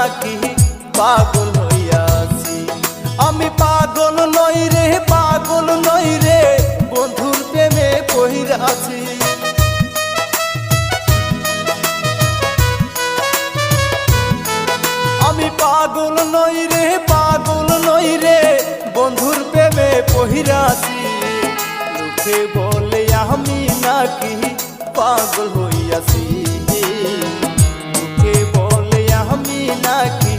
নাকি পাগল হইয়াছি। আমি পাগল নই রে, পাগল নই রে, বন্ধুর প্রেমে পইড়াছি। আমি পাগল নই রে, পাগল নই রে, বন্ধুর প্রেমে পইড়াছি। লোকে বলে আমি নাকি পাগল হইয়াছি। লোকে বলে আমি নাকি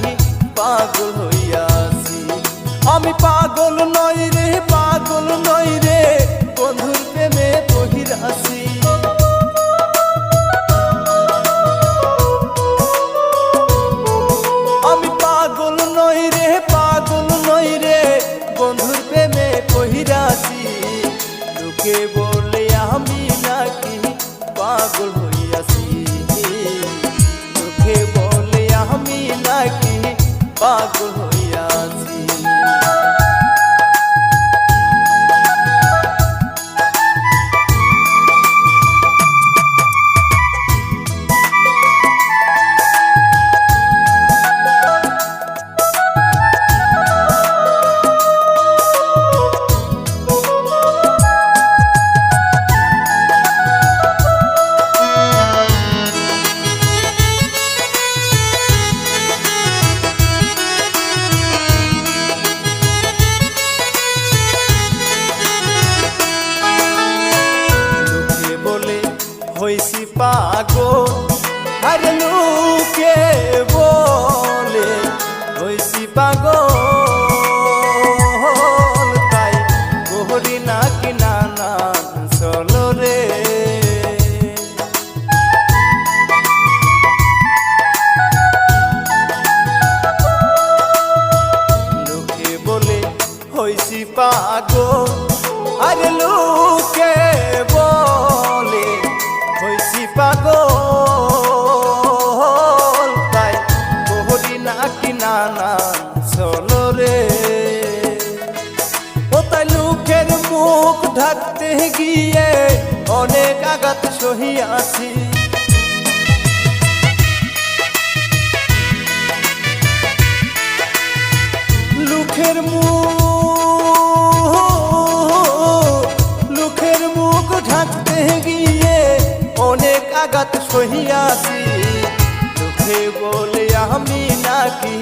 পাগল হইয়াছি। আমি পাগল নই রে, পাগল নই রে, বন্ধুর প্রেমে পইড়াছি। আমি পাগল নই রে, পাগল নই রে, বন্ধুর প্রেমে পইড়াছি। লোকে বলে আমি নাকি পাগল হইয়াছি। লোকে বলে আমি নাকি পাগল হইয়াছি। হইছি পাগল, আরে লোকে বলে হইছি পাগল। তাই করি নাকি নানান চলো রে। লোকে বলে হইছি পাগল, আরে লোকে বলে হইছি পাগল। তাই করি নাকি নানান চলো রে। ও তাই লোকের মুখ ঢাকতে গিয়ে অনেক আঘাত সহিয়াছি। লোকের মুখ ঢাকতে গিয়ে অনেক আঘাত সহিয়াছি। লোকে বলে আমি নাকি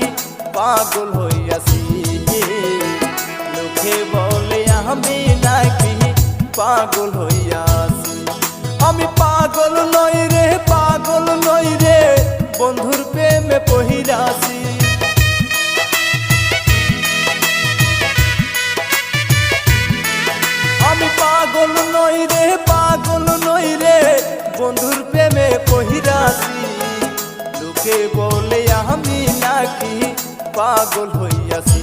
পাগল হইয়াছি। লোকে বলে আমি নাকি পাগল হইয়াছি। আমি পাগল নই রে, পাগল নই রে, বন্ধুর প্রেমে পইড়াছি। আমি পাগল নই রে, পাগল নই রে, বন্ধুর প্রেমে পইড়াছি। লোকে বলে আমি নাকি পাগল হইয়াছি।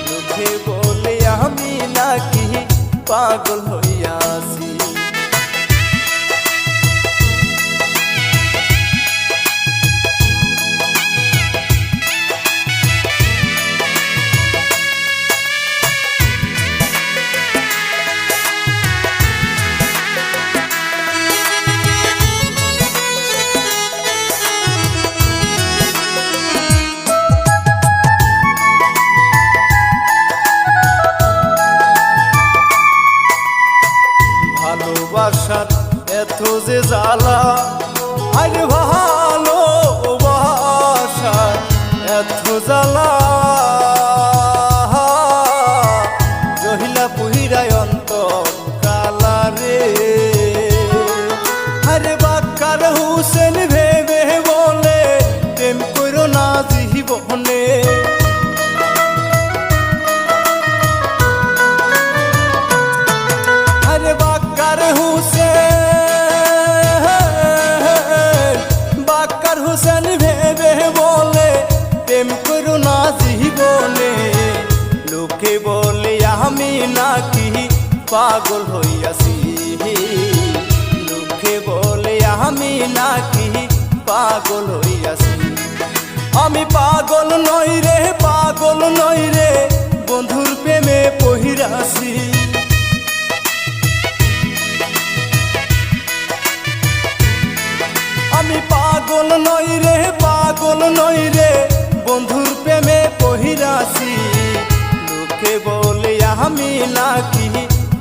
লোকে বলে আমি নাকি পাগল হইয়াছি। ভালোবাসার এত যে জ্বালা, আরে ভালোবাসার এত জ্বালা, জহিলা পুহিরায় অন্তর কালা রে। আরে বাক্কার হুসেন ভেবে বলে প্রেম করো না জীবনে। আরে বাক্কার হুসেন ভেবে বলে প্রেম করো না জীবনে। লোকে বলে আমি নাকি পাগল হইয়াছি। লোকে বলে আমি নাকি পাগল হইয়াছি। আমি পাগল নই রে, পাগল নই রে, বন্ধুর প্রেমে পইড়াছি। আমি পাগল নই রে, পাগল পাগল নই রে বন্ধুর প্রেমে পহিরাছি, লোকে বলে আমি নাকি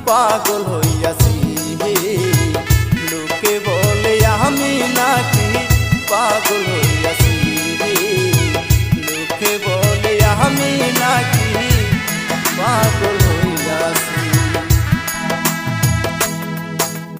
পাগল হইয়াছি।